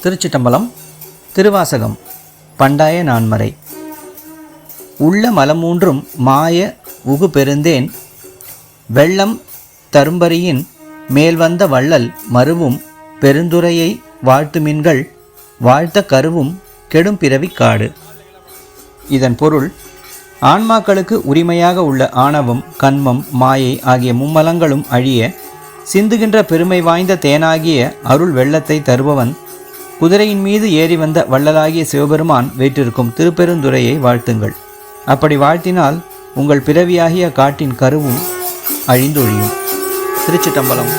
திருச்சிட்டம்பலம். திருவாசகம். பண்டாய நான்மறை. உள்ள மலமூன்றும் மாய உகு பெருந்தேன் வெள்ளம் தரும்பரியின் மேல்வந்த வள்ளல் மருவும் பெருந்துரையை வாழ்த்துமின்கள் வாழ்த்த கருவும் கெடும் பிறவி காடு. இதன் பொருள், ஆன்மாக்களுக்கு உரிமையாக உள்ள ஆணவம், கன்மம், மாயை ஆகிய மும்மலங்களும் அழிய சிந்துகின்ற பெருமை வாய்ந்த தேனாகிய அருள் வெள்ளத்தை தருபவன் குதிரையின் மீது ஏறி வந்த வள்ளலாகிய சிவபெருமான் வீற்றிருக்கும் திருப்பெருந்துறையை வாழ்த்துங்கள். அப்படி வாழ்த்தினால் உங்கள் பிறவியாகிய காட்டின் கருவும் அழிந்தொழியும். திருச்சிட்டம்பலம்.